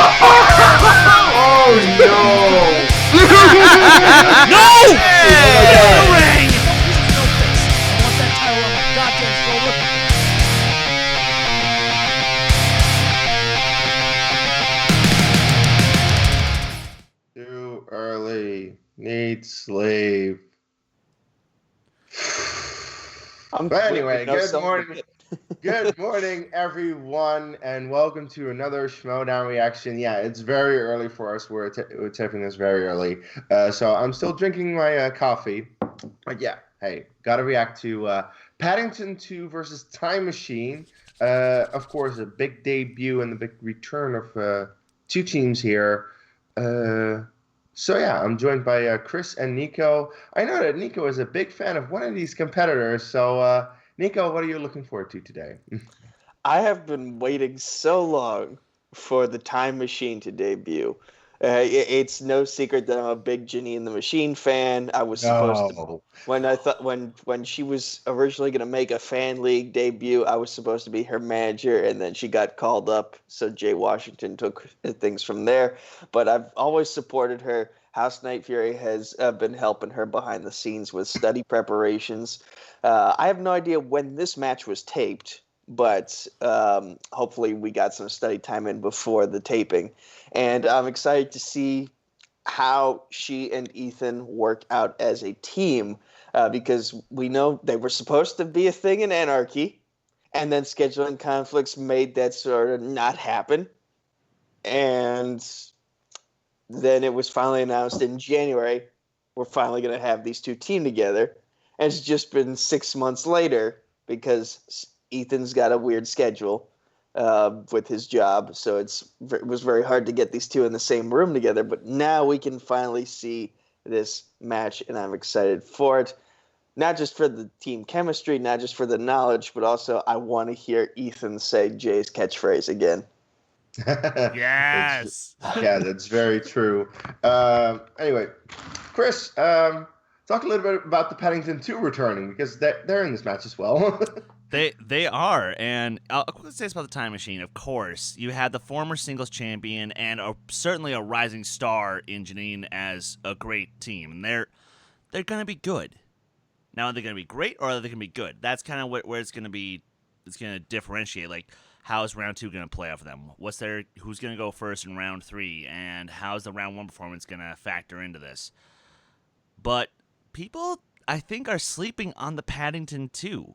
Oh no! No! Hey! Ring! Too early. Need sleep. But anyway, good morning. Good morning, everyone, and welcome to another Schmoedown reaction. Yeah, it's very early for us. We're taping this very early. So I'm still drinking my coffee. But yeah, hey, gotta react to Paddington 2 versus Time Machine. Of course, a big debut and the big return of two teams here. So yeah, I'm joined by Chris and Nico. I know that Nico is a big fan of one of these competitors. So Nico, what are you looking forward to today? I have been waiting so long for the Time Machine to debut. It's no secret that I'm a big Ginny and the Machine fan. I was supposed to when she was originally going to make a fan league debut, I was supposed to be her manager, and then she got called up, so Jay Washington took things from there. But I've always supported her. House Night Fury has been helping her behind the scenes with study preparations. I have no idea when this match was taped, but hopefully we got some study time in before the taping. And I'm excited to see how she and Ethan work out as a team because we know they were supposed to be a thing in Anarchy, and then scheduling conflicts made that sort of not happen. And then it was finally announced in January, we're finally going to have these two team together. And it's just been 6 months later because Ethan's got a weird schedule with his job, so it was very hard to get these two in the same room together. But now we can finally see this match, and I'm excited for it. Not just for the team chemistry, not just for the knowledge, but also I want to hear Ethan say Jay's catchphrase again. Yes. Yeah, that's very true. Anyway, Chris, talk a little bit about the Paddington 2 returning because they're in this match as well. They are, and I'll quickly say this about the Time Machine. Of course, you had the former singles champion and certainly a rising star in Janine as a great team, and they're gonna be good. Now, are they gonna be great or are they gonna be good? That's kind of where it's gonna be. It's gonna differentiate. Like, how is round 2 gonna play out for them? Who's gonna go first in round 3, and how's the round 1 performance gonna factor into this? But people, I think, are sleeping on the Paddington 2.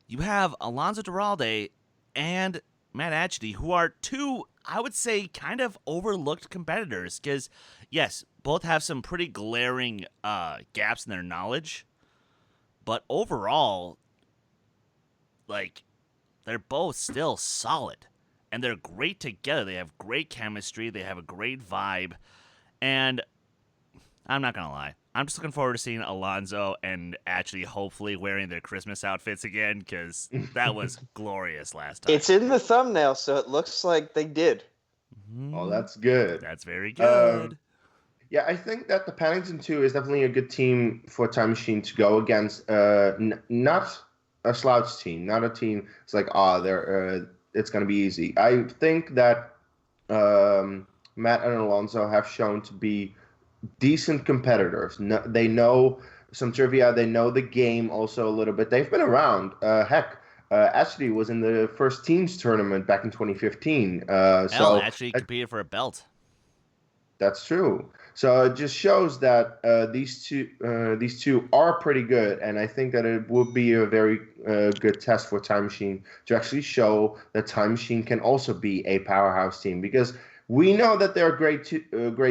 You have Alonso Duralde and Matt Atchity, who are two, I would say, kind of overlooked competitors. Because, yes, both have some pretty glaring gaps in their knowledge. But overall, like, they're both still solid. And they're great together. They have great chemistry. They have a great vibe. And I'm not going to lie. I'm just looking forward to seeing Alonso and actually hopefully wearing their Christmas outfits again because that was glorious last time. It's in the thumbnail, so it looks like they did. Oh, that's good. That's very good. Yeah, I think that the Paddington 2 is definitely a good team for Time Machine to go against. Not a slouch team, not a team. It's like, it's going to be easy. I think that Matt and Alonso have shown to be decent competitors. They know some trivia. They know the game also a little bit. They've been around. Ashley was in the first teams tournament back in 2015. Elle actually competed for a belt. That's true. So it just shows that these two are pretty good, and I think that it would be a very good test for Time Machine to actually show that Time Machine can also be a powerhouse team because we know that they're great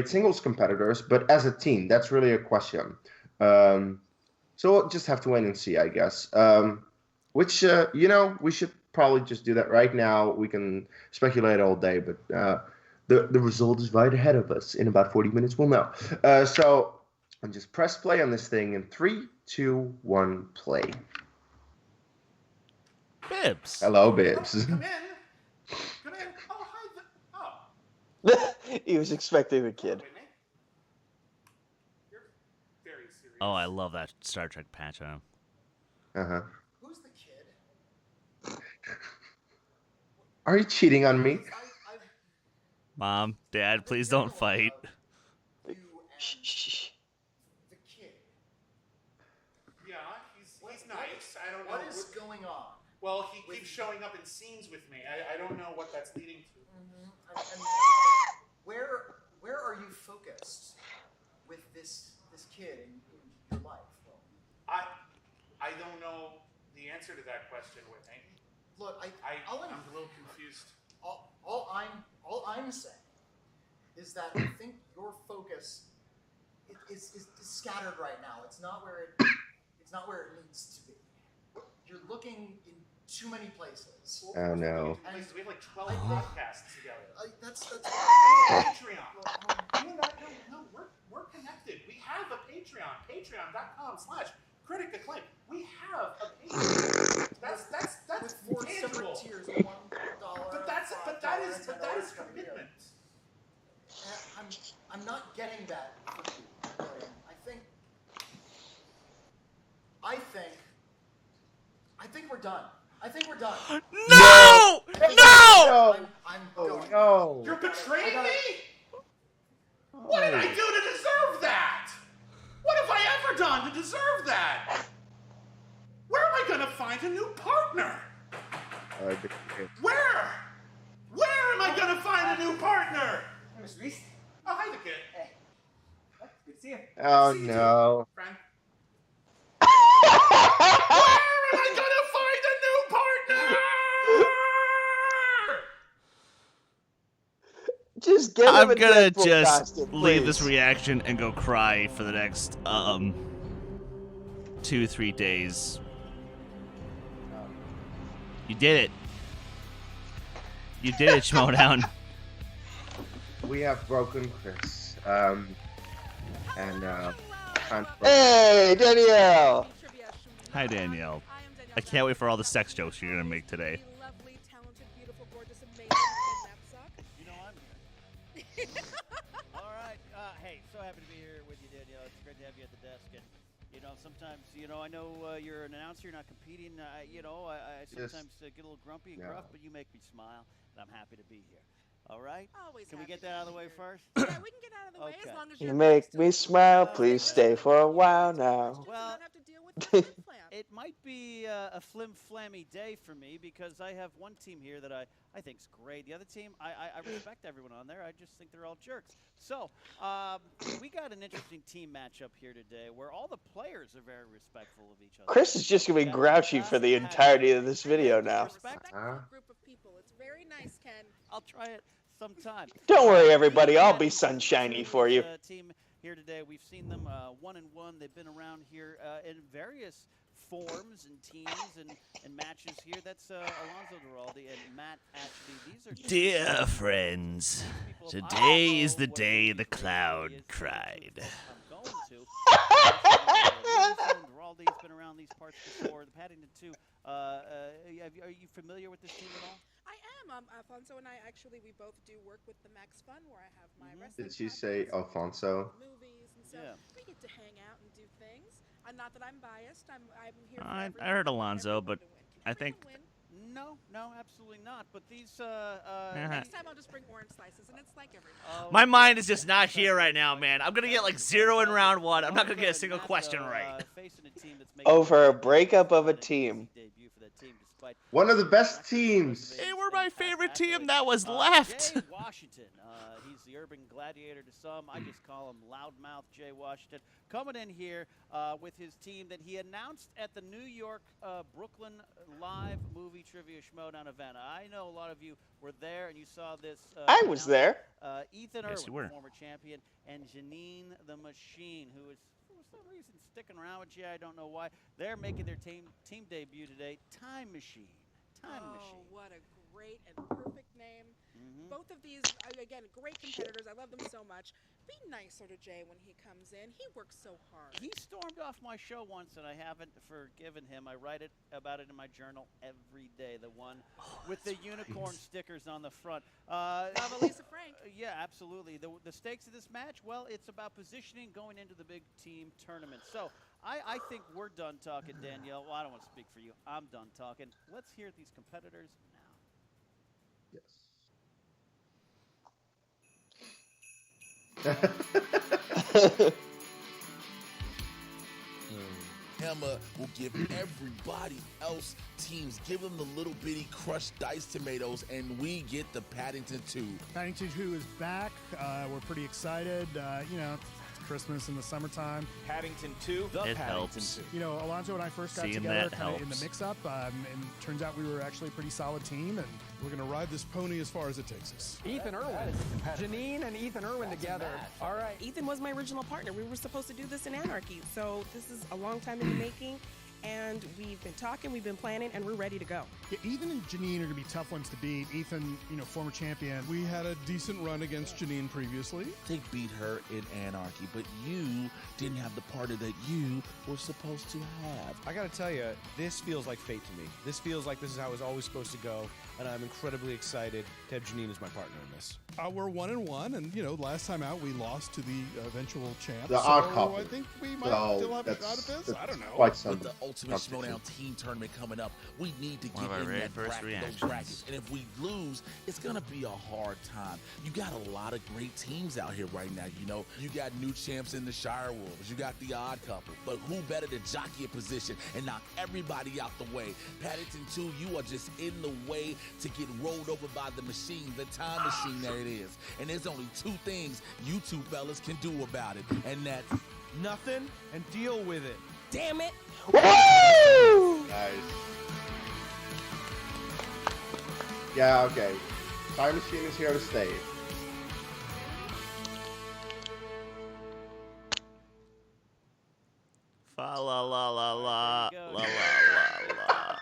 singles competitors, but as a team, that's really a question. So we'll just have to wait and see, I guess. Which, we should probably just do that right now. We can speculate all day, but the result is right ahead of us. In about 40 minutes, we'll know. So I'll just press play on this thing in 3, 2, 1, play. Bibbs. Hello, Bibbs. Come in. Oh, hi. He was expecting a kid. You're very serious. Oh, I love that Star Trek patch on him. Uh-huh. Who's the kid? Are you cheating on me? Mom, Dad, please don't fight. You Shh, and shh, shh. the kid. Yeah, he's nice. I don't know. What is going on? Well, he keeps showing up in scenes with me. I don't know what that's leading to. And where are you focused with this kid in your life? Well, I don't know the answer to that question, Whitney. look, I'm a little confused. all I'm saying is that I think your focus is scattered right now. It's not where it needs to be. You're looking in too many places. Oh no. We have like 12 podcasts together. That's Patreon. No, we're connected. We have a Patreon. Patreon.com/critic acclaim. We have a Patreon. That's with 4 tangible. separate tiers, $1. But that is commitment. I'm not getting that from you, William. I think we're done. No! No! I'm Oh going. no. You're betraying me? What did I do to deserve that? What have I ever done to deserve that? Where am I gonna find a new partner? Where? Where am I gonna find a new partner? Hey, Mr. Reese. Oh, hi, the kid. Hey. Good to see you. Oh See you, no. friend. Where am I gonna find a new partner? Just get him I'm a gonna Deadpool just costume, leave this please. reaction and go cry for the next 2-3 days. You did it. You did it, Schmoedown. We have broken Chris. Hey, Danielle! Hi, Danielle. I can't wait for all the sex jokes you're gonna make today. Lovely, talented, beautiful, gorgeous, amazing Knapsack. You know I'm here. All right. Hey, so happy to be here with you, Danielle. It's great to have you at the desk. And, sometimes, I know you're an announcer, you're not competing. I sometimes get a little grumpy and gruff, but you make me smile, and I'm happy to be here. All right? Always Can we happy get to that out of the be way here. first? Yeah, we can get out of the way Okay. as long as You you're make nice to me us. smile. Please stay for a while now. Well, You don't have to deal with the flim-flam. It might be a flim-flammy day for me because I have one team here that I think's great. The other team, I respect everyone on there. I just think they're all jerks. So we got an interesting team matchup here today where all the players are very respectful of each other. Chris is just gonna be grouchy for the entirety of this video now. Respectful group of people. It's very nice, Ken. I'll try it sometime. Don't worry, everybody. I'll be sunshiny for you. Team here today. We've seen them 1-1. They've been around here in various forms and teams and matches here. That's Alonzo Duraldi and Matt Ashley. These are Dear friends, today is the day the cloud cried. I'm going to. Duraldi's been around these parts before. The Paddington too. Are you familiar with this team at all? I am. Alfonso and I we both do work with the Max Fun where I have my wrestling. Did she say podcast, Alfonso? movies, and so Yeah. we get to hang out and do things. Not that I'm biased. I'm here. For I everyone. heard Alonzo, Everyone but to win. I Everyone think- win. No, absolutely not. But these Next time I'll just bring orange slices, and it's like everyone. My mind is just not here right now, man. I'm gonna get like 0 in round 1. I'm not gonna get a single Matt, question right. facing a team that's making Over a breakup of a team. debut for that team despite One of the best teams. They were my favorite team that was left. Jay Washington. He's the urban gladiator to some. I just call him Loudmouth Jay Washington. Coming in here with his team that he announced at the New York Brooklyn Live Movie Trivia Schmoedown event. I know a lot of you were there and you saw this. I was there. Ethan Yes, you Irwin, were. former champion, and Janine the Machine, who is for some reason sticking around with Jay. I don't know why. They're making their team debut today. Time Machine. Time Machine. What a great and perfect name. Both of these, again, great competitors. I love them so much. Be nicer to Jay when he comes in. He works so hard. He stormed off my show once, and I haven't forgiven him. I write about it in my journal every day. The one with the unicorn stickers on the front. Lisa Frank. Yeah, absolutely. The stakes of this match, well, it's about positioning going into the big team tournament. So I think we're done talking, Danielle. Well, I don't want to speak for you. I'm done talking. Let's hear these competitors now. Yes. Emma will give everybody else teams, give them the little bitty crushed diced tomatoes, and we get the Paddington 2. Paddington 2 is back. We're pretty excited. It's Christmas in the summertime. Paddington 2. It helps. Alonzo and I first got Seeing together that kind of in the helps. mix-up, and it turns out we were actually a pretty solid team, and we're going to ride this pony as far as it takes us. Ethan Irwin. Janine and Ethan Irwin together. All right. Ethan was my original partner. We were supposed to do this in Anarchy, so this is a long time in the making. And we've been talking, we've been planning, and we're ready to go. Yeah, Ethan and Janine are going to be tough ones to beat. Ethan, former champion. We had a decent run against Janine previously. They beat her in Anarchy, but you didn't have the partner that you were supposed to have. I gotta tell you, this feels like fate to me. This feels like this is how it was always supposed to go, and I'm incredibly excited to have Janine as my partner in this. We're 1-1, and last time out we lost to the eventual champ. The odd couple. I think we might still have a shot at this. I don't know. Quite With something. the Ultimate Schmoedown team tournament coming up, we need to get in that those brackets. And if we lose, it's gonna be a hard time. You got a lot of great teams out here right now. You got new champs in the Shire Wolves. You got the odd couple. But who better to jockey a position and knock everybody out the way? Paddington 2, you are just in the way to get rolled over by the machine, the time machine that it is. And there's only two things you two fellas can do about it, and that's nothing and deal with it. Damn it! Woo! Nice. Yeah, okay. Time Machine is here to stay. Fa la la la la la la la.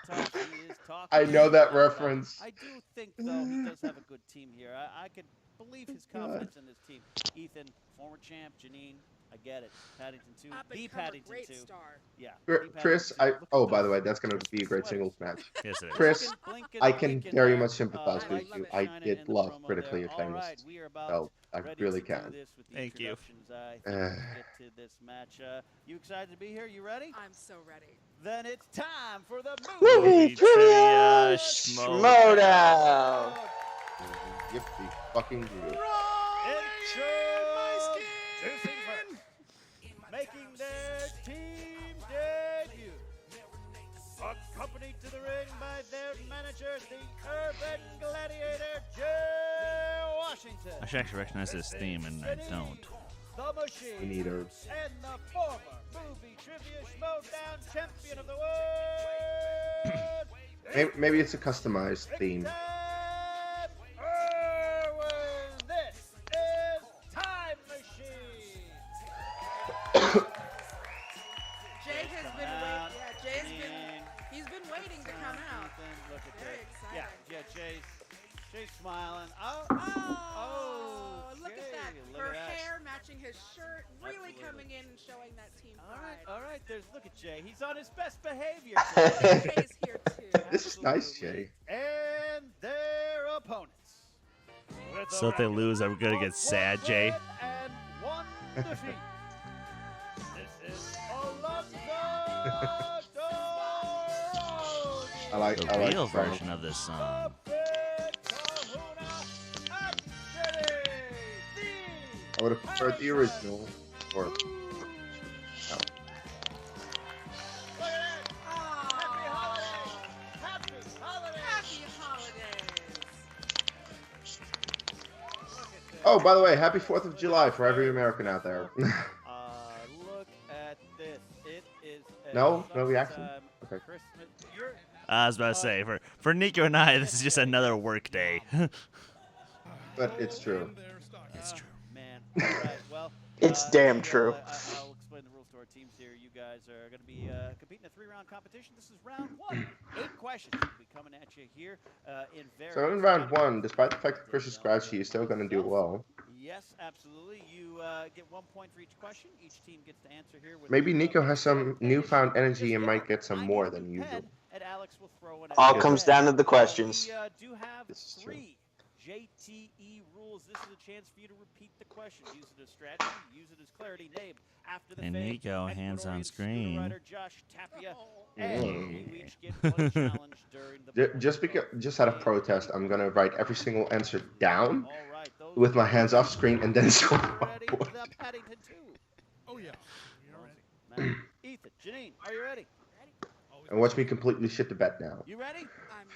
I know that reference. I do think, though, he does have a good team here. I could believe his confidence in this team. Ethan, former champ, Janine, I get it. Paddington 2, the Paddington 2. Star. Yeah. Chris, by the way, that's going to be a great singles match. Yes, it is. Chris, I can very much sympathize with you. I did love critically acclaimed. So I really can. Thank you. Get to this match. You excited to be here? You ready? I'm so ready. Then it's time for the Movie Trivia Schmoedown. Schmoedown. Yippee fucking group. Making their team debut. Accompanied to the ring by their manager, the Urban Gladiator, Jay Washington. I should actually recognize this theme, and I don't. The Machine. We need her. And the former Movie Trivia Schmoedown champion of the world. Maybe it's a customized theme. This is Time Machine. Jay has been waiting. Yeah, he's been waiting to come out. Look at Very that. exciting. Yeah, Jay's smiling. Look at that. Look Her at that. hair matching his shirt, really coming in and showing that team pride. All right. Look at Jay. He's on his best behavior. Jay's here too. This is nice, Jay. And their opponents. So if they lose, I'm gonna get sad, Jay. And one defeat. This is Alonzo. I like The real version of this song. I would have preferred the original. Or no. Happy holidays. Oh, by the way, happy 4th of July for every American out there. Look at this. It is No reaction? Okay. I was about to say, for Nico and I, this is just another work day. But it's true. It's true. Man. All right. Well, It's damn true. I'll explain the rules to our teams here. You guys are going to be competing in a 3-round competition. This is round 1. 8 questions will be coming at you here in various. So in round 1, despite the fact that Chris is scratchy, he's still going to do well. Yes, absolutely. You get 1 point for each question. Each team gets to answer here. With Maybe Nico has some newfound energy and might get some more than usual. And Alex will throw in All comes down to the questions. We do have 3 JTE rules. This is a chance for you to repeat the question. Use it as strategy. Use it as clarity. Name after the And fame. Nico, hands on Ecuadorian screen. scooter rider Josh Tapia. And you each get 1 challenge during the Just out of protest, I'm going to write every single answer down. All right, those with my hands off screen and then so ready for the Paddington 2? Oh, yeah. Matt, Ethan, Janine, are you ready? and watch me completely shit the bed now. You ready? I'm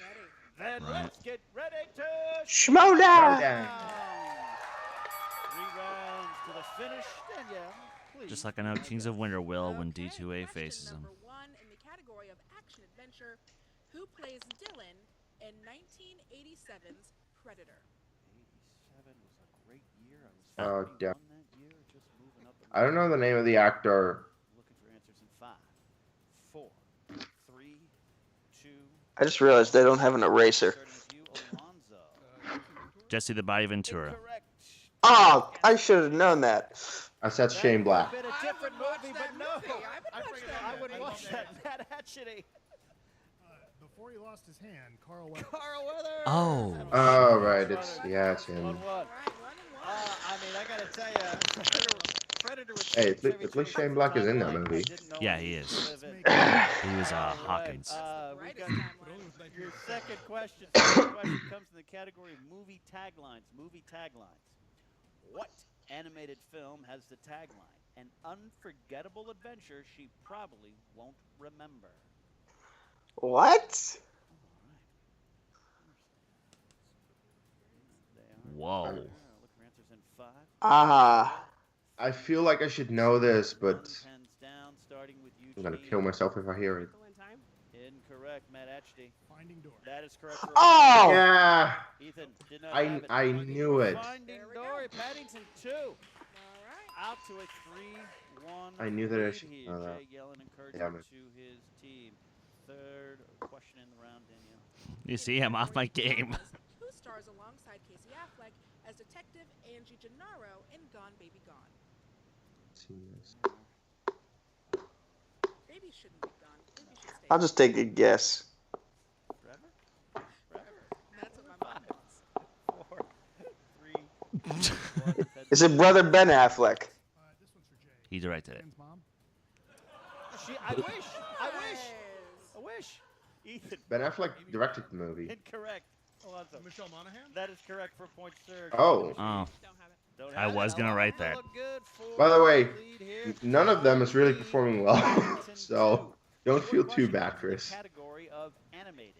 ready. Then let's get ready to Schmoedown! 3 rounds to the finish. Danielle, please. Just like I know Kings of Winter will when D2A faces him. Number 1 in the category of action adventure. Who plays Dylan in 1987's Predator? 87 was a great year. Oh, damn. That year, just moving up I don't know the name of the actor. Looking for answers in 5, 4, 3, 2. I just realized they don't have an eraser. Jesse the Body Ventura. Oh, I should have known that. I said Shane Black. Been a different movie, but no. I would watch that. Matt Hatchety. Before he lost his hand, Carl Weathers. Carl Weathers. Oh. Oh, right. It's him. 1-1. I mean, I gotta tell you, Predator was. Hey, at least Shane Black is in that movie. Yeah, he is. He was Hawkins. Your second question comes in the category of movie taglines. Movie taglines. What animated film has the tagline, "An unforgettable adventure she probably won't remember"? What? Whoa. Look for answers in 5. I feel like I should know this, but Pens down, starting with you. I'm gonna kill myself if I hear it. Incorrect, Matt Hatchety. Finding Dory. That is correct. Oh! Yeah. Ethan did not have it. I knew it. Finding Dory, Paddington 2. Out to a 3-1. I knew that I lead should here. know that. Jay yelling Damn encouragement it. to his team. Third question in the round, Danielle. You see, I'm off my game. Who stars alongside Casey Affleck as Detective Angie Gennaro in Gone Baby Gone? Baby shouldn't be gone. Baby should stay. I'll just take a guess. Forever? That's what my mom wants. 4, 3, 2, 1. Is it Brother Ben Affleck? This one's for Jay. He directed it. Ben's mom. I wish. Ethan. Ben Affleck directed the movie. Incorrect. Alonzo. Michelle Monaghan? That is correct for points served. Oh. Oh. Don't I have it. was gonna write that. Look good for By the way, the lead here. none of them is really performing well, so don't feel too bad, Chris. Category of animated.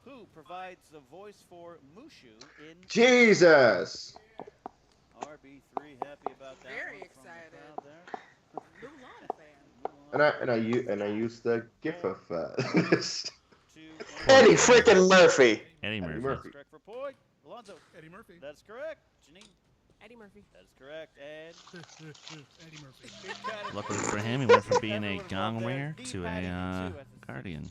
Who provides the voice for Mushu in Jesus! RB3? Happy about that. Very one from the excited. crowd there. Mulan fan. And I used the GIF of this. Eddie freaking Murphy. Eddie Murphy. Murphy. Correct for point. Alonzo. Eddie Murphy. That's correct. Janine. Eddie Murphy. That is correct. And Eddie Murphy. Luckily for him, he went from being a gong ringer to a guardian.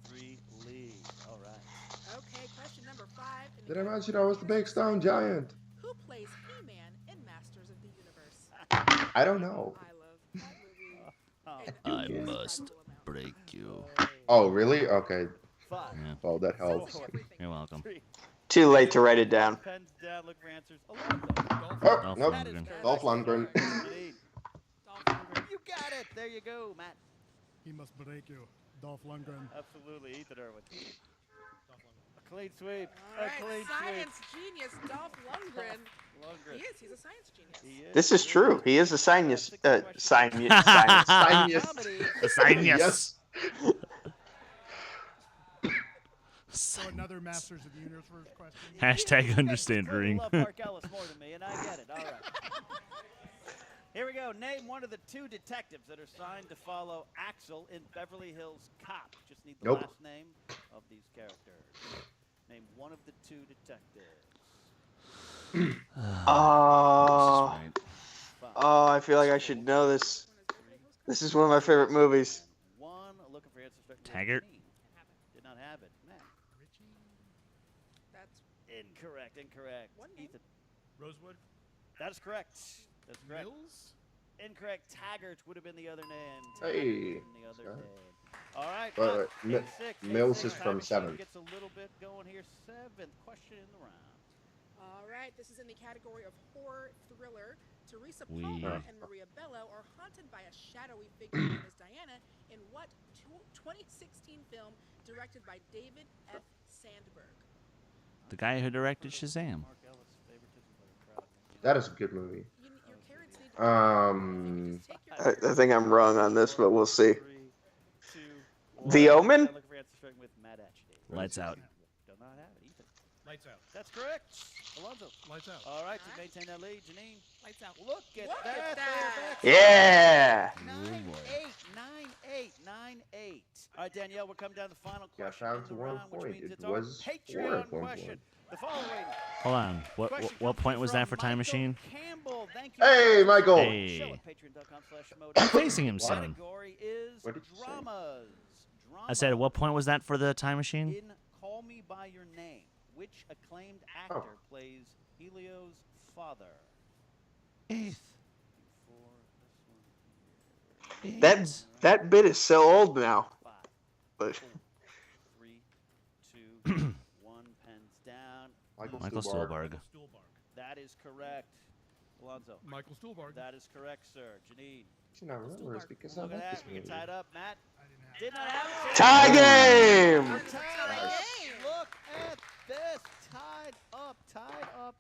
3 lead. All right. Okay, question number 5. Did I mention I was the big stone giant? Who plays He-Man in Masters of the Universe? I don't know. I love that movie. I And must break you. Oh, really? Okay. 5. Yeah, Well, that helps. you're welcome. 3. Too late to write it down. Pens down. Look for answers. Alonzo. Oh, Dolph nope. Lundgren. Dolph Lundgren. Janine. You got it. There you go, Matt. He must break you. Dolph Lundgren. Absolutely. Ethan Irwin. A clean sweep. All A right, clean science genius Dolph Lundgren. Lundgren. He is. He's a science genius. He is. This is true. He is a science. Science. The sign, yes. So another Masters of the Universe question. Hashtag understand ring. Love Mark Ellis more than me, and I get it. All right. Here we go. Name one of the 2 detectives that are signed to follow Axel in Beverly Hills Cop. Just need the Nope. last name of these characters. Name one of the 2 detectives. Oh, I feel like I should know this. This is one of my favorite movies. 1. Looking for answers. Taggart. Did not have it. Matt. That's Incorrect. One name. Ethan. Rosewood. That is correct. That's correct. Mills. Incorrect. Taggart would have been the other name. Hey. The other name. All right. But, Eight, six. Mills is Time from machine 7. Gets a little bit going here. 7th question in the round. all right. This is in the category of horror thriller. Teresa We- Palmer and Maria Bello are haunted by a shadowy figure known as Diana in what 2016 film directed by David F. Sandberg? The guy who directed Shazam. Mark Ellis' favorite That is a good movie. I think I'm wrong on this, but we'll see. The Omen? Lights Out. Do not have it. Ethan. Lights Out. That's correct. Alonzo. Lights Out. All right, to maintain that lead, Janine. Lights Out. Look at that. Yeah. 9-8. All right, Danielle, we're coming down to the final question. Got down to 1 round, which point. means It it's our was 4 Patreon at 1 question. point. The following. Hold on. What point was that for Time Machine? Campbell, thank you. Hey, Michael. Hey. I'm facing him, son. Category is What did you say? dramas. I said, what point was that for the Time Machine? In Call Me By Your Name, which acclaimed actor plays Helio's father? Eighth. That bit is so old now. But 3, 2, 1. Pens down. Michael Stuhlbarg. That is correct. Alonzo. Michael Stuhlbarg. That is correct, sir. Janine. You know, remember it's because I Look at like that. this We get movie. tied up. Matt. Did not have it. tie game. We're tied up. Look at this. Tied up.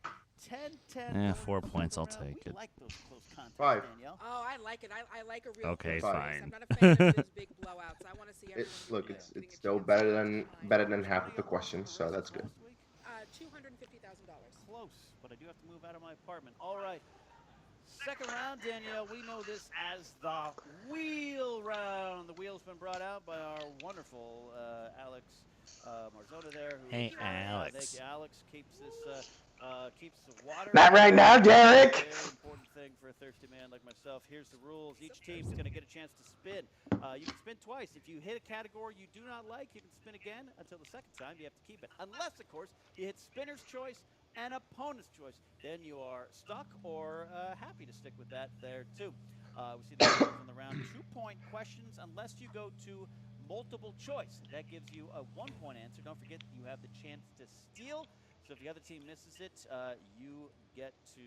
10-10. Yeah, 4 points. I'll take We it. like those close contests, 5. Danielle. Oh, I like it. I like a real. Okay, close race. fine. I'm not a fan of those big blowouts. I want to see everyone. Look, getting it's a still chance better to than half of the questions, so that's good. $250,000. Close, but I do have to move out of my apartment. All right. Second round, Danielle. We know this as the wheel round. The wheel's been brought out by our wonderful Alex Marzona there. Who, Hey, Alex. Thank you, Alex. Keeps this keeps the water. Not right now, Derek. Very important thing for a thirsty man like myself. Here's the rules. Each team's going to get a chance to spin. You can spin twice. If you hit a category you do not like, you can spin again until the second time. You have to keep it. Unless, of course, you hit spinner's choice and opponent's choice. Then you are stuck or happy to stick with that there, too. We see the rules from the round. 2-point questions unless you go to multiple choice. That gives you a 1-point answer. Don't forget you have the chance to steal. So if the other team misses it, you get to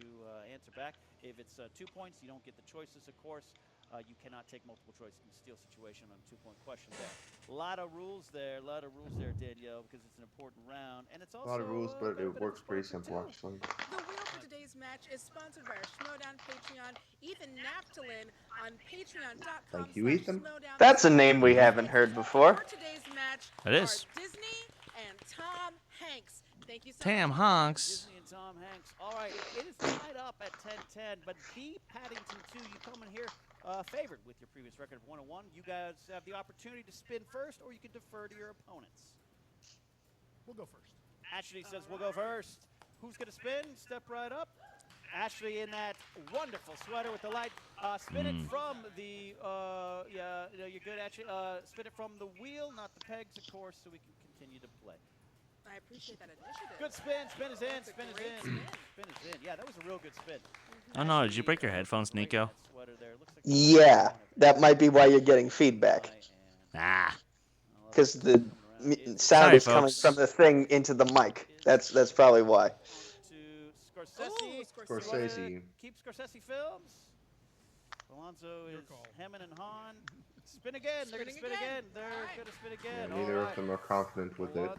answer back. If it's 2 points, you don't get the choices, of course. You cannot take multiple choice in a steal situation on a 2-point question there. A lot of rules there, Danielle, because it's an important round. And it's also A lot of rules, but it works pretty simple, actually. The wheel for today's match is sponsored by our Schmoedown Patreon, Ethan Naftalin on patreon.com. Thank you, Ethan. That's a name we haven't heard before. For today's match It is. are Disney and Tom Hanks. Thank you so Tam much. Honks. Disney and Tom Hanks. All right, it is tied up at 10-10, but the Paddington 2, you come in here favored with your previous record of 1-1. You guys have the opportunity to spin first, or you can defer to your opponents. We'll go first. Ashley says we'll go first. Who's going to spin? Step right up. Ashley in that wonderful sweater with the light. Spin it from the, you're good, Ashley. Spin it from the wheel, not the pegs, of course, so we can continue to play. I appreciate that initiative. Good spin. Spin is in. Spin is in. Spin is in. Yeah, that was a real good spin. Oh no, did you break your headphones, Nico? Yeah, that might be why you're getting feedback. Ah. Because the sound Sorry, is coming folks. from the thing into the mic. That's probably why. Scorsese. Keep Scorsese films. Alonzo is hemming and hawing. Spin again. They're going to spin again. They're going to spin again. Yeah, neither of them are confident with it.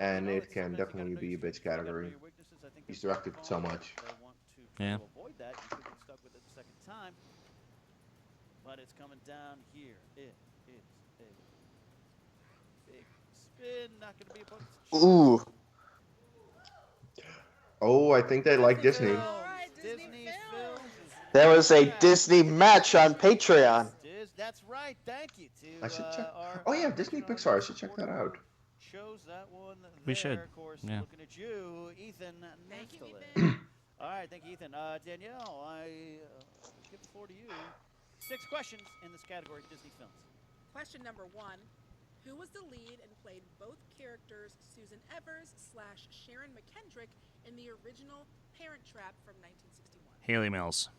And it can definitely be a bitch category. He's directed so much. Yeah. Avoid that. You could get stuck with it the second time. But it's coming down here. It is a big spin. Not going to be a bunch. Ooh. Oh, I think they like Disney. Disney films. There was a Disney match on Patreon. That's right. Thank you to I should check. Oh yeah, Disney Pixar. I should check that out. Shows that one. We should. Of course, Yeah. looking at you, Ethan. Thank you, Ethan. All right, thank you, Ethan. Danielle, I give the floor to you. 6 questions in this category, Disney films. Question number 1. Who was the lead and played both characters Susan Evers / Sharon McKendrick in the original Parent Trap from 1961? Haley Mills.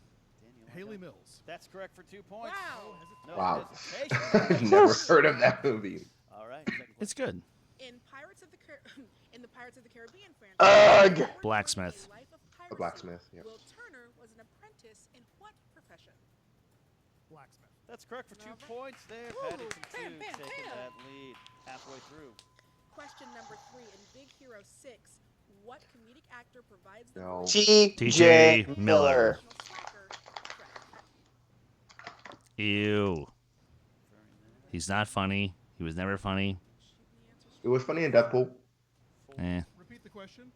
Haley Mills. That's correct for 2 points. Wow. No Wow. hesitation. Never heard of that movie. All right. It's good. In the Pirates of the Caribbean franchise, Ugh. Blacksmith. Life of A Piracy, blacksmith. Yeah. Will Turner was an apprentice in what profession? Blacksmith. That's correct for 2 points there. Ooh, Paddington 2 bam, bam, taking bam. that lead halfway through. Question number 3. In Big Hero 6, What comedic actor provides the No. T.J. Miller. Ew. He's not funny. He was never funny. It was funny in Deadpool. Repeat the question.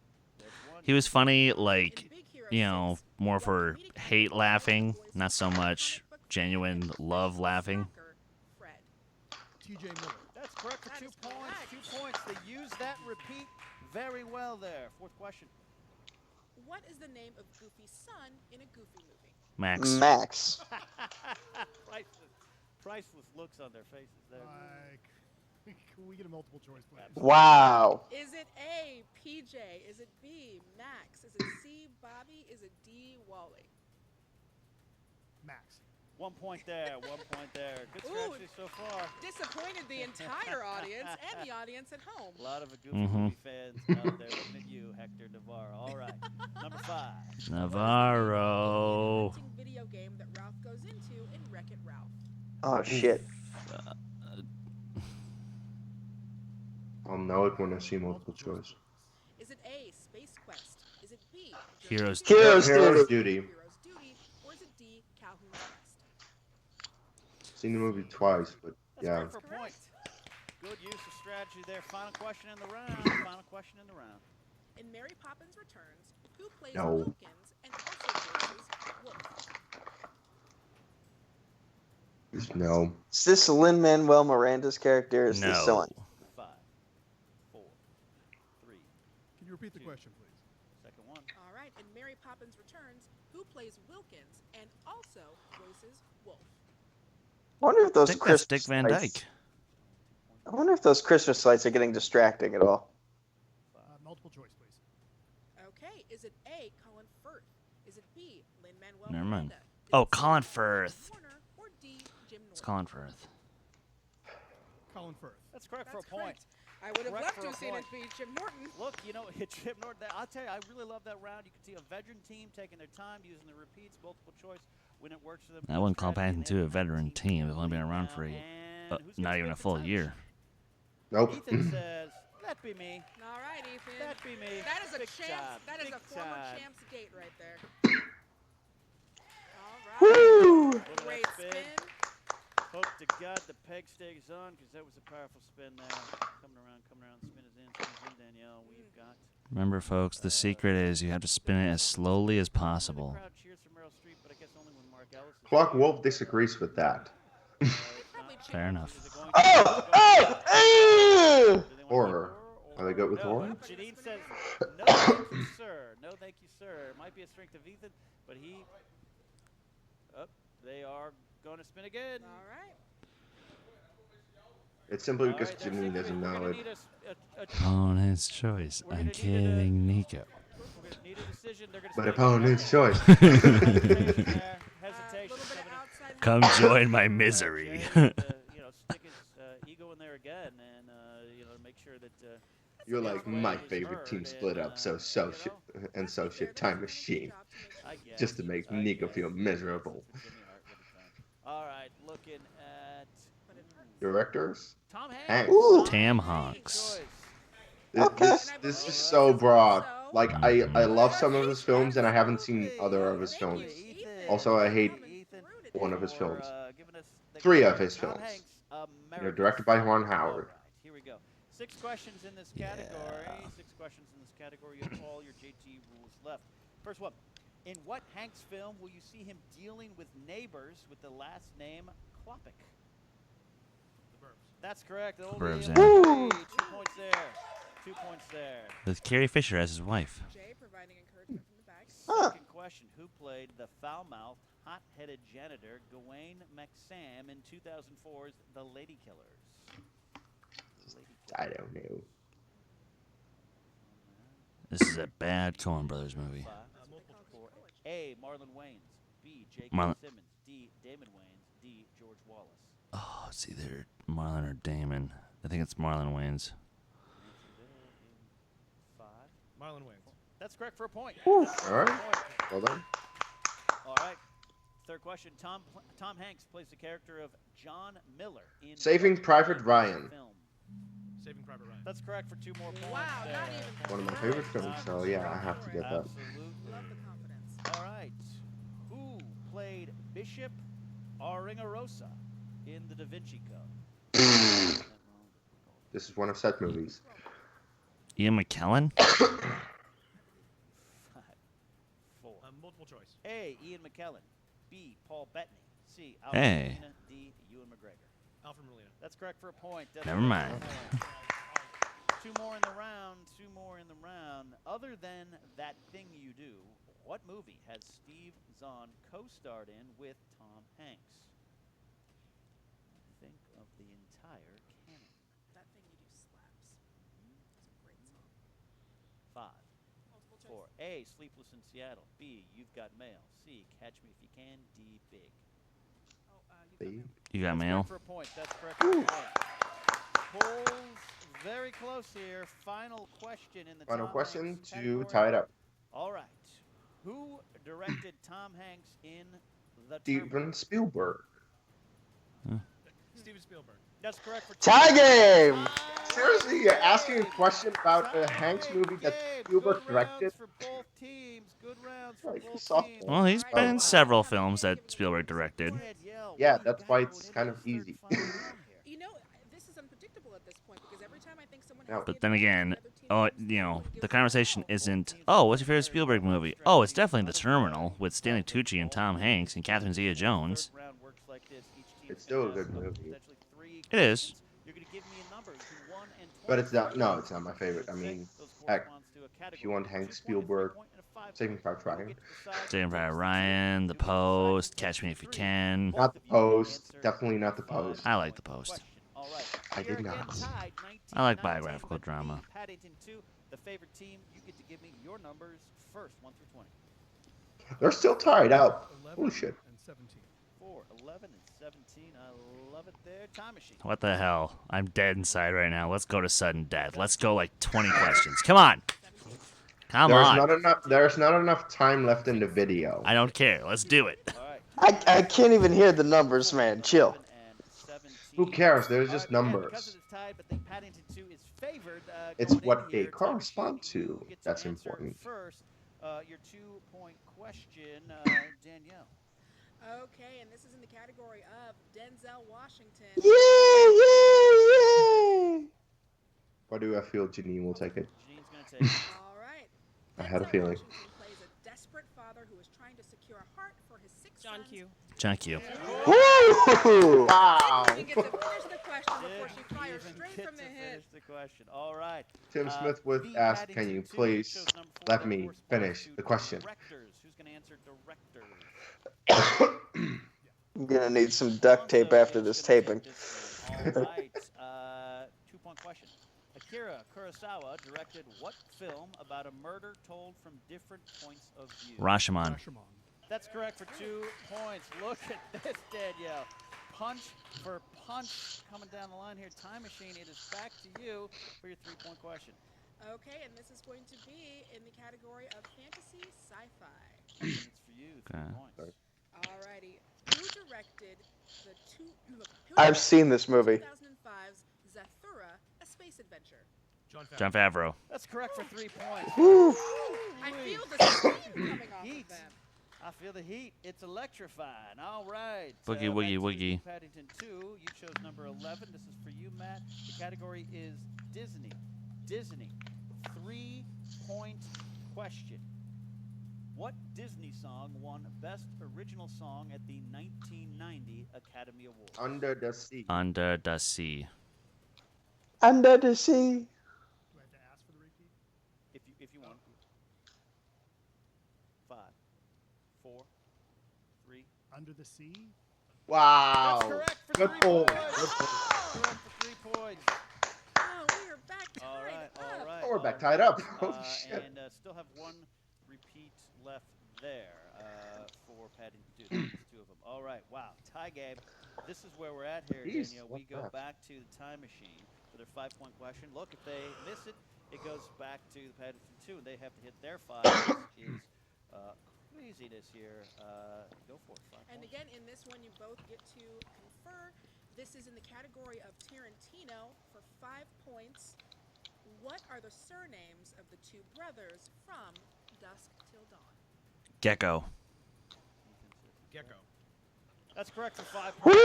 He was funny, like, you know, more for hate laughing, not so much genuine love laughing. T.J. Miller. That's correct for 2 points. 2 points. They used that repeat very well there. Fourth question. What is the name of Goofy's son in a Goofy movie? Max. Priceless looks on their faces there. Can we get a multiple choice, please? Wow. Is it A, PJ? Is it B, Max? Is it C, Bobby? Is it D, Wally? Max. 1 point there. 1 point there. Good strategy so far. Disappointed the entire audience and the audience at home. A lot of Goofy movie fans out there looking at you, Hector Navarro. All right. Number 5. Navarro. Video game that Ralph goes into in Wreck-It Ralph. Oh, shit. I'll know it when I see multiple choice. Is it A, Space Quest? Is it B, Heroes Duty? Heroes Duty? Or is it D, Calhoun's Quest? Seen the movie twice, but yeah. That's correct for a point. Good use of strategy there. Final question in the round. Final question in the round. In Mary Poppins Returns, who plays No. Wilkins and also voices Wolf? No. Is this Lin-Manuel Miranda's character? Is this No. someone? 5, 4, 3. Can you repeat the question, please? Second one. All right. In Mary Poppins Returns, who plays Wilkins and also voices Wolf? I wonder if I those think that's Christmas Dick Van lights. Dyke. I wonder if those Christmas lights are getting distracting at all. Multiple choice, please. Okay. Is it A, Colin Firth? Is it B, Lin-Manuel Never mind. Miranda? Oh, Colin Firth. Warner or D, Jim It's Norton? Colin Firth. Colin Firth. That's correct That's for a point. correct. I would have Correct loved for to a have seen it point. be Jim Norton. Look, you know, Jim Norton, I'll tell you, I really love that round. You can see a veteran team taking their time, using the repeats, multiple choice, when it works for them. I wouldn't call Paddington 2 a veteran team. They've only been around for not even a full year. Nope. Ethan says, that be me. All right, Ethan. That be me. That is a Big champ. job. That is Big a former time. champ's gate right there. All right. Woo! Look at Great that spin. Hope to God the peg stays on, because that was a powerful spin there. Coming around, spin is in, Danielle. We've got... Remember, folks, the secret is you have to spin it as slowly as possible. The crowd cheers for Meryl Streep, but I guess only when Mark Ellis is Clark Wolf disagrees with that. Fair enough. Oh! Horror. Are they good with horror? Janine says, no thank you, sir. No thank you, sir. It might be a strength of Ethan, but he... Oh, they are going to spin again. All right. It's simply All because right, that's Janine it. doesn't We're know gonna it. need Opponent's choice. I'm kidding, Nico. We're gonna need a decision. They're gonna But spin opponent's choice. Hesitation there. Hesitation. Come join my misery. You know, stick his ego in there again, and you know, make sure that. You're like my favorite team split up, so shit Time Machine, just to make Nico feel miserable. All right, looking at Directors? Tom Hanks. Hanks. Tam Honks. This is so broad. Like I love some of his films, and I haven't seen other of his films. Also, I hate one of his films. 3 of his films. They're directed by Ron Howard. Here we go. 6 questions in this category. 6 questions in this category. You have all your JT rules left. First one. In what Hanks film will you see him dealing with neighbors with the last name Klopik? The Burbs. That's correct. The Burbs, yeah. 2 points there. 2 points there. With Carrie Fisher as his wife. Jay providing encouragement from the back. Second question. Who played the foul-mouthed, hot-headed janitor Gawain McSam in 2004's The Lady Killers? I don't know. This is a bad Coen Brothers movie. A. Marlon Wayans. B. J.K. Marlon- Simmons. D. Damon Wayans. D. George Wallace. Oh, it's either Marlon or Damon. I think it's Marlon Wayans. 5. Marlon Wayans. That's correct for a point. All right. Well done. All right. Third question. Tom Hanks plays the character of John Miller in Saving what Private Hanks Ryan. Film? Saving Private Ryan. That's correct for 2 more points. Wow, not even. One of my favorite films, so yeah, I have to get that. Absolutely. Love the confidence. All right. Who played Bishop Aringarosa in The Da Vinci Code? This is one of Seth's movies. Ian McKellen? 5, 4. Multiple choice. A. Ian McKellen. B. Paul Bettany. C. Alfred Hey. Molina. D. Ewan McGregor. Alfred Molina. That's correct for a point. Never mind. 2 more in the round. 2 more in the round. Other than That Thing You Do, what movie has Steve Zahn co-starred in with Tom Hanks? Think of the entire canon. That Thing You Do slaps. It's a great song. 5, Multiple 4. choice. A. Sleepless in Seattle. B. You've Got Mail. C. Catch Me If You Can. D. Big. Oh, You got That's mail? correct for a point. That's correct for a point. Polls very close here. Final question in the Final Tom question Hanks to category. tie it up. All right. Who directed Tom Hanks in The Terminal? Steven Spielberg. Steven Spielberg. That's correct for Tie game! Seriously, you're asking a question about a Hanks movie that Spielberg Good rounds directed? for both teams. Good rounds for Like, both softball. teams. Well, he's been in several films that Spielberg directed. Yeah, that's why it's kind of easy. You know, this is unpredictable at this point because every time I think someone No. has But then again, the conversation isn't, oh, what's your favorite Spielberg movie? Oh, it's definitely The Terminal with Stanley Tucci and Tom Hanks and Catherine Zeta-Jones. It's still a good movie. It is. But it's not, no, it's not my favorite. I mean, heck, if you want Hank Spielberg, Saving Private Ryan. Saving Private Ryan, The Post, Catch Me If You Can. Not The Post. Definitely not The Post. I like The Post. I did not. I like biographical drama. Paddington 2, the favorite team. You get to give me your numbers first, 1 through 20. They're still tied up. Holy shit. And 17. 4, 11, and 17. I love it there. Time machine. What the hell? I'm dead inside right now. Let's go to sudden death. Let's go like 20 questions. Come on. Come on. There's not enough time left in the video. I don't care. Let's do it. I can't even hear the numbers, man. Chill. Who cares? There's just numbers. It's what they correspond to that's important. First, your 2-point question, Danielle. Okay, and this is in the category of Denzel Washington. Yeah! Why do I feel Janine will take it? Janine's going to take it. All right. I had a feeling. Washington plays a desperate father who is trying to secure a heart for his 6 John sons. Q. John Q. Woo! Wow. Didn't even get to finish the question before she fires straight from the hip. Finish the question. All right. Tim Smith would ask, can you please let me finish the question? Directors. Who's going to answer directors? I'm gonna need some duct tape after this taping. All right. 2-point question. Akira Kurosawa directed what film about a murder told from different points of view? Rashomon. That's correct for 2 points. Look at this, Danielle. Punch for punch coming down the line here. Time machine, it is back to you for your 3-point question. Okay, and this is going to be in the category of fantasy sci-fi. It's for you. 3 Okay. points. Alrighty. Who directed I've seen this movie. 2005's Zathura, A Space Adventure? John Favreau. That's correct for 3 points. Woo. I feel the steam coming off Heat. of them. I feel the heat. It's electrifying. All right. Boogie, back woogie, to woogie. Paddington 2. You chose number 11. This is for you, Matt. The category is Disney. Disney. 3-point question. What Disney song won Best Original Song at the 1990 Academy Awards? Under the Sea. Under the Sea. Under the Sea. Do I have to ask for the repeat? If you want. 5, 4, 3. Under the Sea? Wow. That's correct for Good 3 pull. points. Good pull. Correct for 3 points. Oh, we are back tied All right, all up. right. Oh, we're back all tied right. up. Holy shit. And still have 1 repeat left there for Paddington 2. There's 2 of them. All right, wow, tie game. This is where we're at here, Jeez, Danielle. what We go the? back to the time machine for their 5-point question. Look, if they miss it, it goes back to the Paddington 2, and they have to hit their 5. This is craziness here. Go for it. 5 And points. again, in this one, you both get to confer This is in the category of Tarantino for 5 points. What are the surnames of the two brothers from Dusk Till Dawn? Gecko. Gecko. That's correct for 5 points.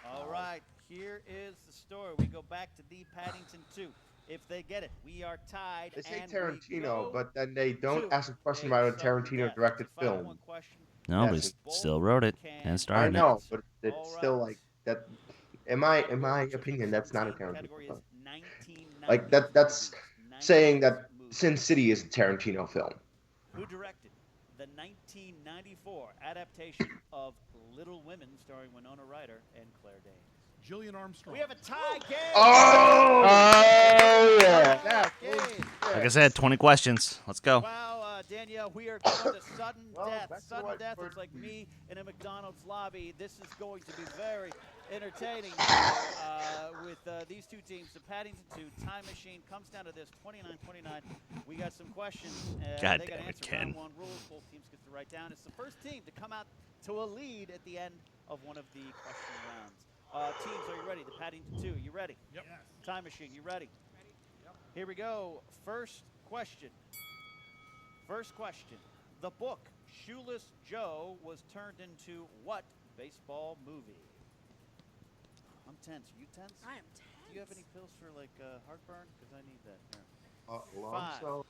All right, here is the story. We go back to the Paddington 2. If they get it, we are tied. They say and Tarantino, we but then they don't to ask a question about a Tarantino-directed film. No, but he still wrote it and starred in it. I know, but it's still like that. In my opinion, that's not a Tarantino film. Like that's saying that Sin City is a Tarantino film. Who directed the 1994 adaptation of Little Women starring Winona Ryder and Claire Danes? Jillian Armstrong. We have a tie game. Oh yeah. Like I said, 20 questions. Let's go. Wow, Danielle, we are going to sudden death. Sudden death. It's like me in a McDonald's lobby. This is going to be very entertaining with these two teams. The Paddington 2 Time Machine comes down to this 29-29. We got some questions. God they got damn it, answer Ken. round one rules. Both teams get to write down. It's the first team to come out to a lead at the end of one of the question rounds. Teams, are you ready? The Paddington 2, you ready? Yep. Yes. Time Machine, you ready? Ready. Yep. Here we go. First question. The book Shoeless Joe was turned into what baseball movie? I'm tense. Are you tense? I am tense. Do you have any pills for like heartburn? Because I need that. Here. Alonso,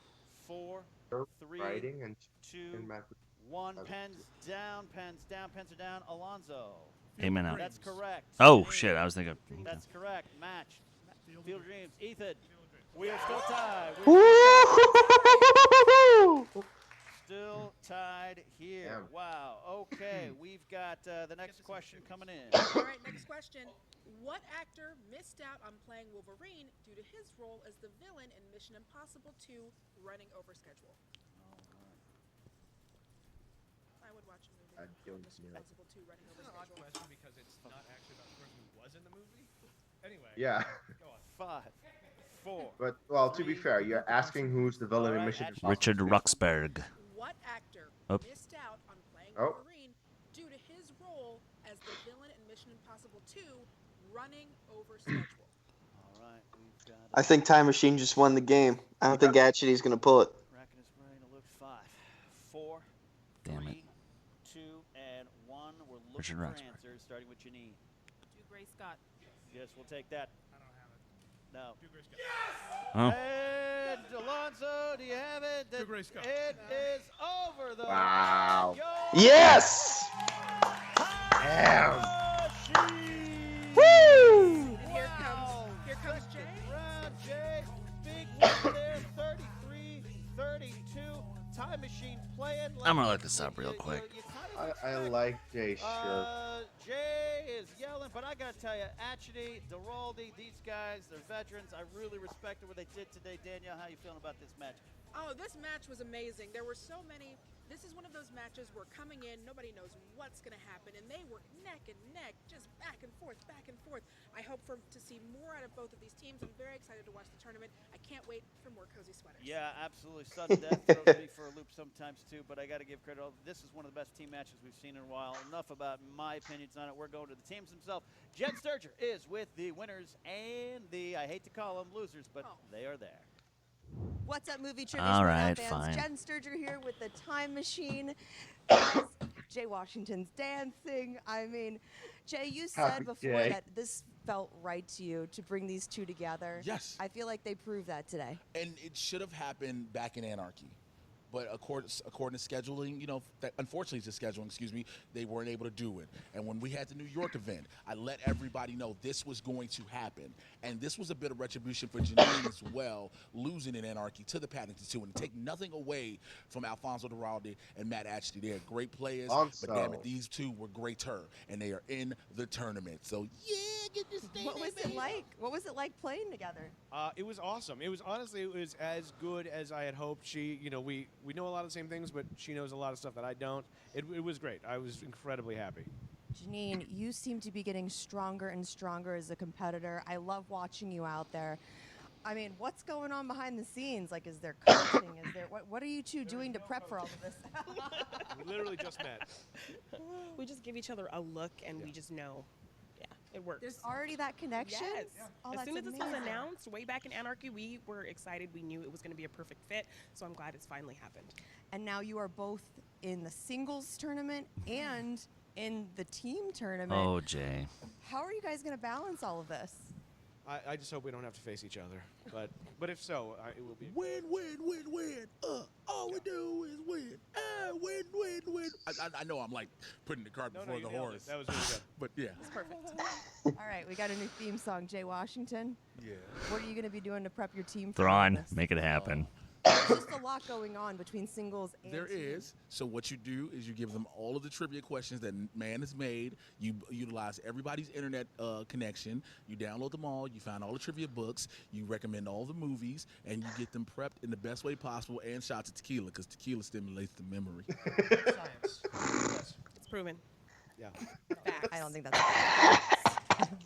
5, 4, 3, writing and 2, 1. Pens down. Pens are down. Alonzo. Amen out. That's correct. Oh, shit. I was thinking. That's correct. Match. Field of Dreams. Ethan. We are still tied. Still tied here. Damn. Wow. Okay. We've got the next question coming in. All right, next question. What actor missed out on playing Wolverine due to his role as the villain in Mission Impossible 2 Running Over Schedule? I would watch a movie. Mission Impossible 2 Running Over This is an odd Schedule. question because it's not actually about the person who was in the movie. Anyway. Yeah. Go on. 5, 4. But well, to be fair, you're asking who's the villain in Mission Impossible. Richard Ruxberg. What actor Oh. missed out on playing Oh. Wolverine due to his role as the villain in Mission Impossible 2 Running Over Schedule? All right. We've got I think Time Machine just won the game. I don't think Atchity's going to pull it. racking his brain. It looks 5, 4, Damn 3, it. 2, and 1. We're looking Richard for Ruxberg. answers, starting with Janine. Do Gray Scott. Yes, we'll take that. I don't have it. No. Do Gray Scott. Oh. And Alonso, do you have it? Do Gray Scott. It is over, though. Wow. Yes! Damn. Woo! And here comes Jay. Round, Jay. Big win there, 33-32. Time Machine playing. Like I'm gonna look this up real quick. I like Jay's shirt. Jay is yelling, but I gotta tell you, Atchity, Duraldi, these guys, they're veterans. I really respected what they did today. Danielle, how you feeling about this match? Oh, this match was amazing. There were so many. This is one of those matches where coming in, nobody knows what's going to happen, and they were neck and neck, just back and forth, back and forth. I hope to see more out of both of these teams. I'm very excited to watch the tournament. I can't wait for more cozy sweaters. Yeah, absolutely. Sudden death throws me for a loop sometimes too, but I got to give credit. This is one of the best team matches we've seen in a while. Enough about my opinions on it. We're going to the teams themselves. Jen Sturger is with the winners and the, I hate to call them losers, but they are there. What's up, movie trivia All right, fans? fine. Jen Sturger here with the Time Machine. Guys, Jay Washington's dancing. I mean, Jay, you said Happy before Jay. that this felt right to you to bring these two together. Yes. I feel like they proved that today. And it should have happened back in Anarchy. But according to scheduling, you know, unfortunately to scheduling, they weren't able to do it. And when we had the New York event, I let everybody know this was going to happen. And this was a bit of retribution for Janine as well, losing in Anarchy to the Paddington 2. And to take nothing away from Alfonso Duralde and Matt Ashley. They're great players, but damn it, these two were greater. And they are in the tournament. So, yeah, get this thing. What was it like? What was it like playing together? It was awesome. It was honestly, it was as good as I had hoped. She, you know, we know a lot of the same things, but she knows a lot of stuff that I don't. It was great. I was incredibly happy. Janine, you seem to be getting stronger and stronger as a competitor. I love watching you out there. I mean, what's going on behind the scenes? Like, is there coaching? Is there what are you two doing to prep for all of this? We literally just met. We just give each other a look, and we just know. Yeah, it works. There's already that connection? Yes. Oh, as that's soon as this was amazing. announced way back in Anarchy, we were excited. We knew it was going to be a perfect fit, so I'm glad it's finally happened. And now you are both in the singles tournament and in the team tournament. Oh, Jay. How are you guys going to balance all of this? I just hope we don't have to face each other. But if so, it will be win, win, win, win. All we do is win. Win, win, win. I know I'm like putting the cart before the horse. That was really good. But yeah. It's perfect. All right, we got a new theme song, Jay Washington. Yeah. What are you going to be doing to prep your team for Thrawn, this? make it happen. There's just a lot going on between singles and There team. is. So what you do is you give them all of the trivia questions that man has made. You utilize everybody's internet connection. You download them all. You find all the trivia books. You recommend all the movies, and you get them prepped in the best way possible and shots of tequila because tequila stimulates the memory. science. Yes. It's proven. Yeah. Facts. I don't think that's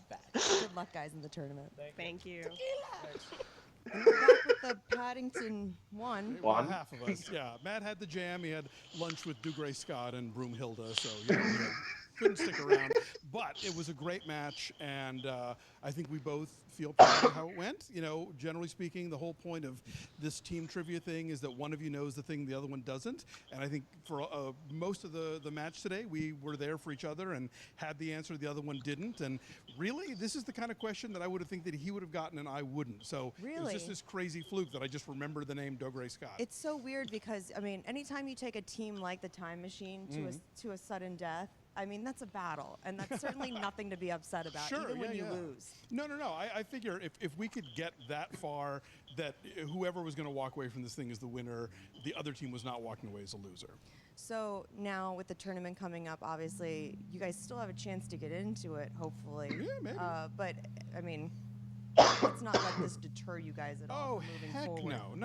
facts. Good luck, guys, in the tournament. Thank you. And we're back with the Paddington one. Well, half of us, yeah. Matt had the jam. He had lunch with Dougray Scott and Broomhilda, so he couldn't stick around. But it was a great match, and I think we both feel proud of how it went. You know, generally speaking, the whole point of this team trivia thing is that one of you knows the thing the other one doesn't. And I think for most of the match today, we were there for each other and had the answer the other one didn't. And really, this is the kind of question that I would have think that he would have gotten and I wouldn't. So it was Really? just this crazy fluke that I just remembered the name Dougray Scott. It's so weird because, I mean, anytime you take a team like the Time Machine to a sudden death, I mean, that's a battle, and that's certainly nothing to be upset about, Sure, even when yeah, you yeah. lose. No. I figure if we could get that far, that whoever was going to walk away from this thing as the winner, the other team was not walking away as a loser. So now with the tournament coming up, obviously, you guys still have a chance to get into it, hopefully. Yeah, maybe. But, I mean, let's not let this deter you guys at all Oh, from moving heck forward.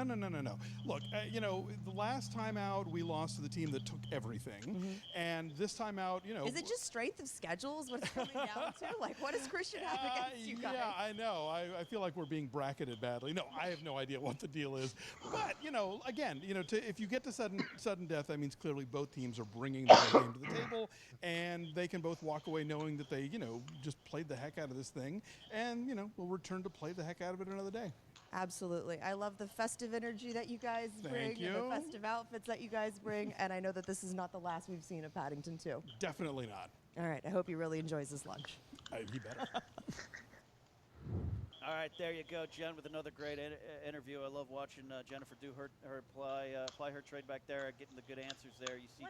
no. Look, you know, the last time out, we lost to the team that took everything. And this time out, you know... Is it just strength of schedules what it's coming down to? Like, what does Christian have against you guys? Yeah, I know. I feel like we're being bracketed badly. No, I have no idea what the deal is. But, you know, again, you know, if you get to sudden death, that means clearly both teams are bringing their game to the table, and they can both walk away knowing that they, you know, just played the heck out of this thing, and, you know, we'll return to play the heck out of it another day. Absolutely. I love the festive energy that you guys bring and you. the festive outfits that you guys bring, and I know that this is not the last we've seen of Paddington 2. Definitely not. All right, I hope he really enjoys his lunch. He better. All right, there you go, Jen, with another great interview. I love watching Jennifer do her apply her trade back there, getting the good answers there. You see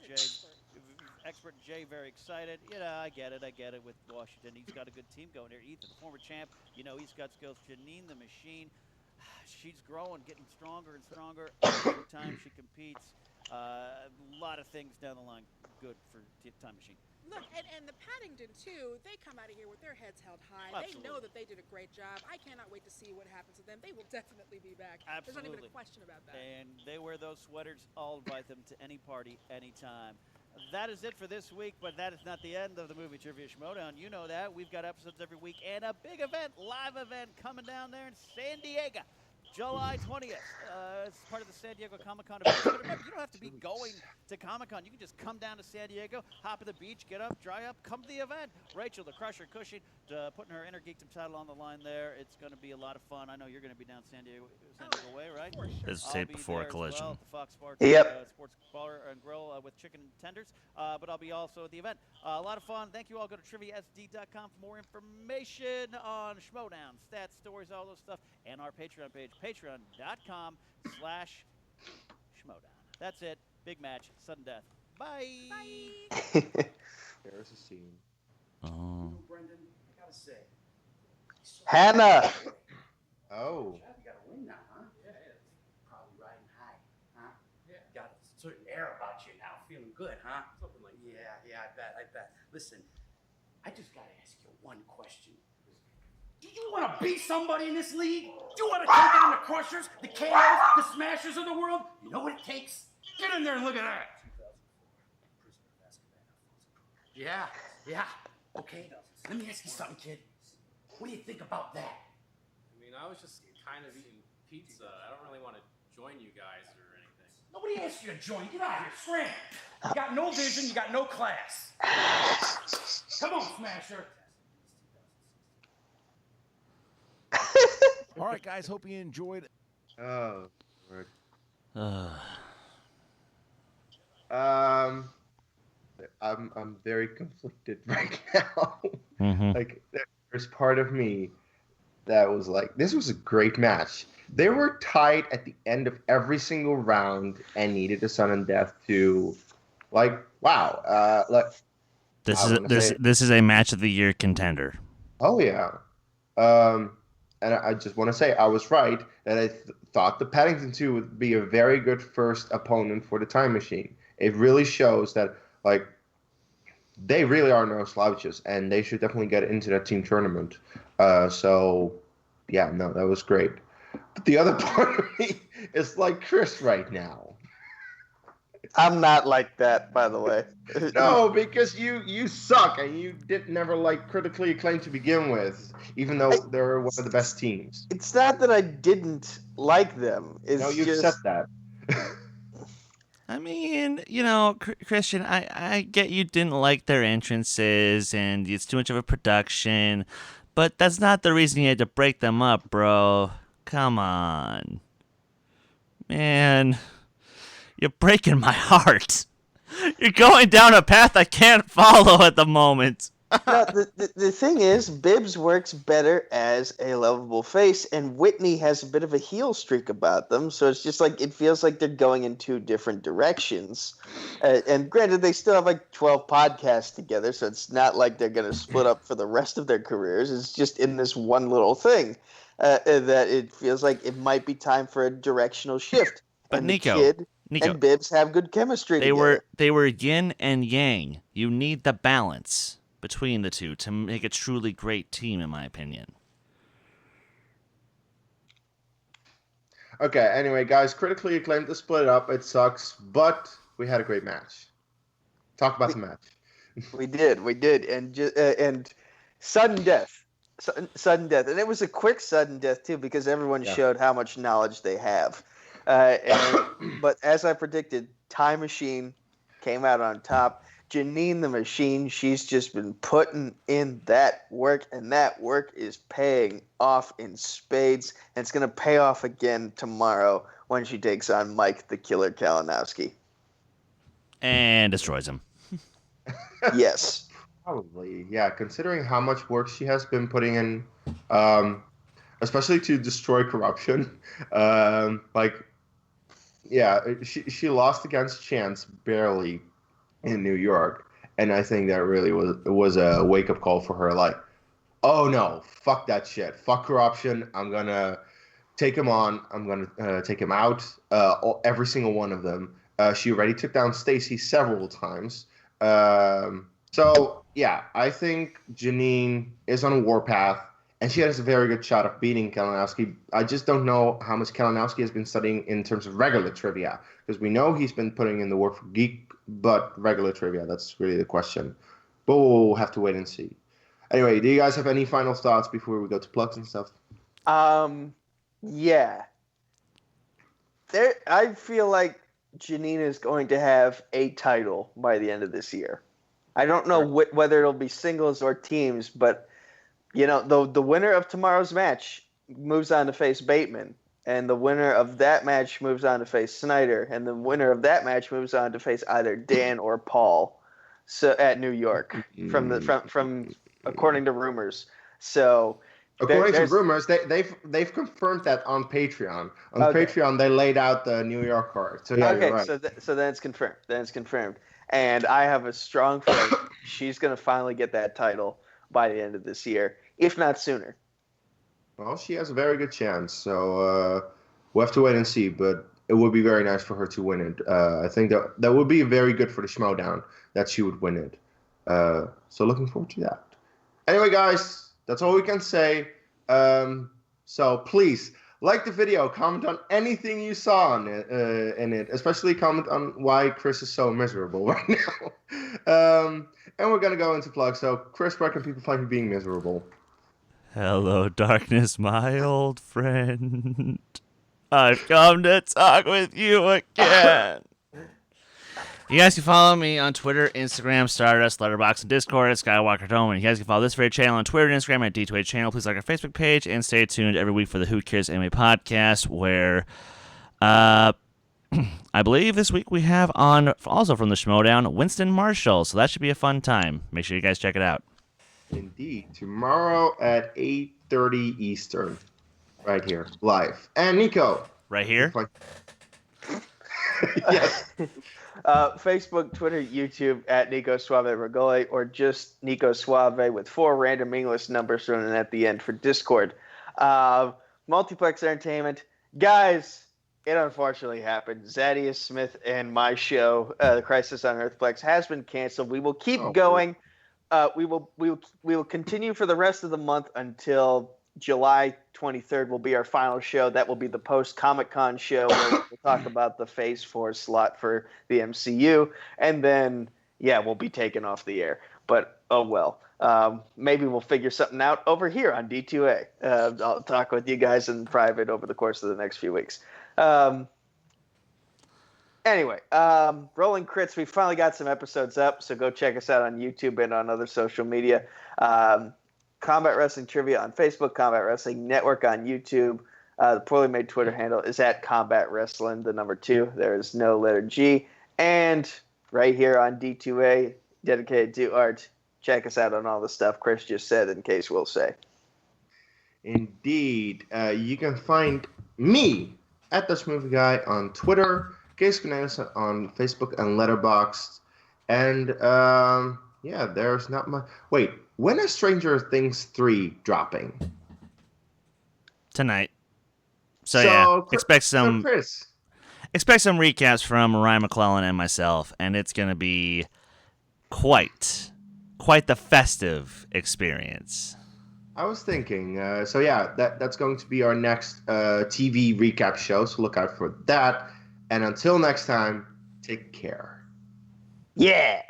expert Jay very excited. You know, I get it with Washington. He's got a good team going here. Ethan, the former champ, you know, he's got skills. Janine, the machine, she's growing, getting stronger and stronger every time she competes. A lot of things down the line good for Time Machine. Look, and the Paddington, too, they come out of here with their heads held high. Absolutely. They know that they did a great job. I cannot wait to see what happens to them. They will definitely be back. Absolutely. There's not even a question about that. And they wear those sweaters. I'll invite them to any party, anytime. That is it for this week, but that is not the end of the Movie Trivia Schmoedown. You know that. We've got episodes every week and a big event, live event coming down there in San Diego. July 20th. It's part of the San Diego Comic-Con event. But remember, you don't have to be going to Comic-Con. You can just come down to San Diego, hop at the beach, get up, dry up, come to the event. Rachel, the Crusher Cushing, putting her Inner Geekdom title on the line there. It's going to be a lot of fun. I know you're going to be down San Diego way, right? It's taped before a collision. Well, at the Fox Sports, Sports Bar and Grill with chicken tenders. But I'll be also at the event. A lot of fun. Thank you all. Go to triviasd.com for more information on Schmoedown, stats, stories, all those stuff, and our Patreon page, patreon.com/Schmoedown. That's it. Big match. Sudden death. Bye. There's a scene. Oh. Brendan, I gotta say. Hannah. Oh. You gotta win now, huh? Yeah. Probably riding high, huh? Yeah. Got a certain air about you now. Feeling good, huh? Something like that. Yeah, I bet. Listen, I just gotta ask you one question. Do you want to beat somebody in this league? Do you want to take on the Crushers, the KOs, the Smashers of the world? You know what it takes? Get in there and look at that. 2004, prisoner of Azkaban. Yeah. Okay, let me ask you something, kid. What do you think about that? I mean, I was just kind of eating pizza. I don't really want to join you guys or anything. Nobody asked you to join. Get out of here, scram. You got no vision, you got no class. Come on, Smasher. All right, guys. Hope you enjoyed. Oh, Lord. I'm very conflicted right now. Like, there's part of me that was like, this was a great match. They were tied at the end of every single round and needed a sudden death to, like, wow. Like, this is a match of the year contender. Oh yeah. And I just want to say I was right that I thought the Paddington 2 would be a very good first opponent for the Time Machine. It really shows that, like, they really are no slouches, and they should definitely get into that team tournament. So, yeah, no, that was great. But the other part of me is like Chris right now. I'm not like that, by the way. No, because you suck, and you never like critically acclaimed to begin with, even though they're one of the best teams. It's not that I didn't like them. It's no, you've just... said that. I mean, you know, Christian, I get you didn't like their entrances and it's too much of a production, but that's not the reason you had to break them up, bro. Come on. Man, you're breaking my heart. You're going down a path I can't follow at the moment. No, the thing is, Bibbs works better as a lovable face, and Whitney has a bit of a heel streak about them, so it's just like, it feels like they're going in two different directions. And granted, they still have like 12 podcasts together, so it's not like they're going to split up for the rest of their careers. It's just in this one little thing that it feels like it might be time for a directional shift. But and Nico, the Kid and Bibbs have good chemistry together. They were yin and yang. You need the balance between the two to make a truly great team, in my opinion. Okay, anyway, guys, critically acclaimed to split up. It sucks, but we had a great match. Talk about the match. We did, and sudden death, and it was a quick sudden death too, because everyone showed how much knowledge they have. But as I predicted, Time Machine came out on top. Janine the Machine, she's just been putting in that work, and that work is paying off in spades, and it's going to pay off again tomorrow when she takes on Mike the Killer Kalinowski. And destroys him. Yes. Probably, yeah, considering how much work she has been putting in, especially to destroy corruption. She lost against Chance barely in New York, and I think that really was a wake-up call for her, like, oh no, fuck that shit, fuck corruption, I'm gonna take him on, I'm gonna take him out, every single one of them. She already took down Stacy several times, so yeah, I think Janine is on a warpath, and she has a very good shot of beating Kalinowski. I just don't know how much Kalinowski has been studying in terms of regular trivia, because we know he's been putting in the work for Geek, but regular trivia, that's really the question. But we'll have to wait and see. Anyway, do you guys have any final thoughts before we go to plugs and stuff? Yeah. I feel like Janine is going to have a title by the end of this year. I don't know whether it'll be singles or teams, but you know, the winner of tomorrow's match moves on to face Bateman, and the winner of that match moves on to face Snyder, and the winner of that match moves on to face either Dan or Paul. So at New York, from according to rumors. So according to rumors, they've confirmed that on Patreon. On Patreon, they laid out the New York card. So yeah, you're right. So then it's confirmed. And I have a strong feeling she's going to finally get that title by the end of this year, if not sooner. Well, she has a very good chance, so we'll have to wait and see, but it would be very nice for her to win it. I think that would be very good for the Schmoedown that she would win it. So looking forward to that. Anyway, guys, that's all we can say. So please, like the video, comment on anything you saw in it, especially comment on why Chris is so miserable right now. And we're going to go into plugs. So, Chris, where can people find you being miserable? Hello, darkness, my old friend. I've come to talk with you again. You guys can follow me on Twitter, Instagram, Stardust, Letterboxd, and Discord at Skywalker Dome. And you guys can follow this very channel on Twitter and Instagram at D2A channel. Please like our Facebook page and stay tuned every week for the Who Cares Anime podcast, where I believe this week we have on, also from the Schmoedown, Winston Marshall. So that should be a fun time. Make sure you guys check it out. Indeed. Tomorrow at 8:30 Eastern. Right here. Live. And Nico. Right here? Yes. Facebook, Twitter, YouTube at Nico Suave Regole, or just Nico Suave with 4 random English numbers running at the end for Discord. Multiplex Entertainment. Guys, it unfortunately happened. Zadius Smith and my show, The Crisis on Earthplex, has been canceled. We will keep going. We will continue for the rest of the month until July 23rd will be our final show. That will be the post-Comic-Con show where we'll talk about the Phase 4 slot for the MCU. And then, we'll be taken off the air. But, oh well. Maybe we'll figure something out over here on D2A. I'll talk with you guys in private over the course of the next few weeks. Anyway, Rolling Crits, we finally got some episodes up, so go check us out on YouTube and on other social media. Combat Wrestling Trivia on Facebook, Combat Wrestling Network on YouTube. The poorly made Twitter handle is at Combat Wrestling, the number 2. There is no letter G. And right here on D2A, dedicated to art, check us out on all the stuff Chris just said, in case we'll say. Indeed. You can find me at Dutch Movie Guy on Twitter, Case Canales on Facebook and Letterboxd. And, there's not much. Wait, when is Stranger Things 3 dropping? Tonight. So expect some recaps from Ryan McClellan and myself, and it's going to be quite the festive experience. I was thinking, that's going to be our next TV recap show, so look out for that. And until next time, take care. Yeah!